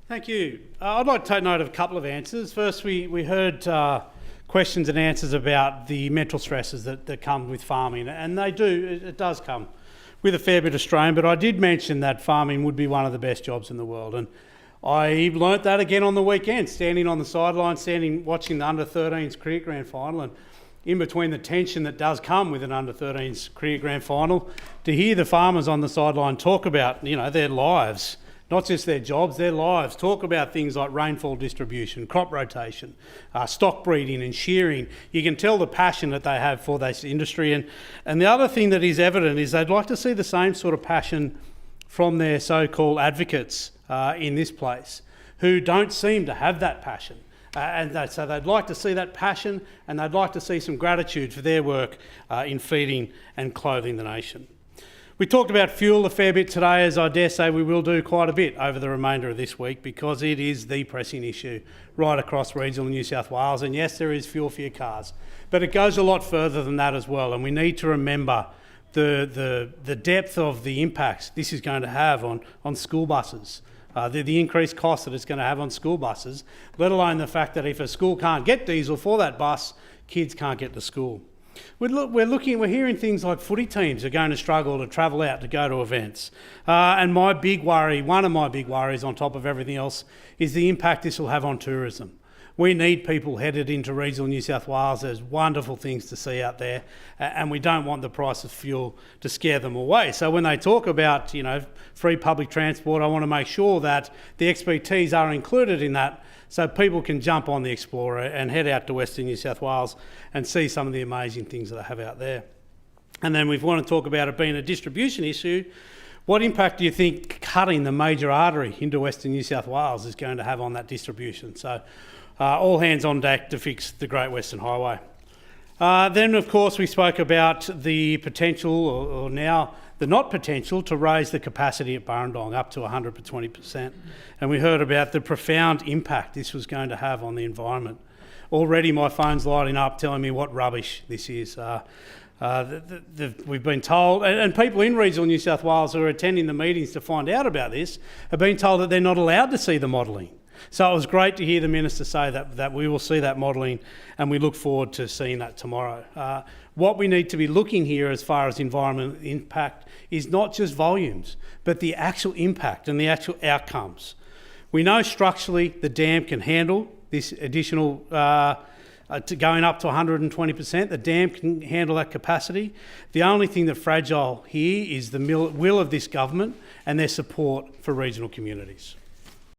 Thank you. I'd like to take note of a couple of answers. First, we heard questions and answers about the mental stresses that come with farming, and it does come with a fair bit of strain, but I did mention that farming would be one of the best jobs in the world, and I learnt that again on the weekend, standing on the sideline, watching the under-13s cricket grand final, and in between the tension that does come with an under-13s cricket grand final, to hear the farmers on the sideline talk about, their lives, not just their jobs, their lives, talk about things like rainfall distribution, crop rotation, stock breeding and shearing. You can tell the passion that they have for this industry. And the other thing that is evident is they'd like to see the same sort of passion from their so-called advocates in this place, who don't seem to have that passion. So they'd like to see that passion, and they'd like to see some gratitude for their work in feeding and clothing the nation. We talked about fuel a fair bit today, as I dare say we will do quite a bit over the remainder of this week, because it is the pressing issue right across regional New South Wales. And yes, there is fuel for your cars, but it goes a lot further than that as well. And we need to remember the depth of the impacts this is going to have on school buses. The increased cost that it's going to have on school buses, let alone the fact that if a school can't get diesel for that bus, kids can't get to school. We're hearing things like footy teams are going to struggle to travel out to go to events. And one of my big worries on top of everything else, is the impact this will have on tourism. We need people headed into regional New South Wales. There's wonderful things to see out there, and we don't want the price of fuel to scare them away. So when they talk about, free public transport, I want to make sure that the XPTs are included in that, so people can jump on the Explorer and head out to Western New South Wales and see some of the amazing things that they have out there. And then we want to talk about it being a distribution issue. What impact do you think cutting the major artery into Western New South Wales is going to have on that distribution? So all hands on deck to fix the Great Western Highway. Then, of course, we spoke about the potential, or now the not potential, to raise the capacity at Burrendong up to 120%. And we heard about the profound impact this was going to have on the environment. Already my phone's lighting up telling me what rubbish this is. We've been told, and people in regional New South Wales who are attending the meetings to find out about this, have been told that they're not allowed to see the modelling. So it was great to hear the Minister say that we will see that modelling, and we look forward to seeing that tomorrow. What we need to be looking here as far as environmental impact is not just volumes, but the actual impact and the actual outcomes. We know structurally the dam can handle this additional going up to 120%. The dam can handle that capacity. The only thing that's fragile here is the will of this government and their support for regional communities.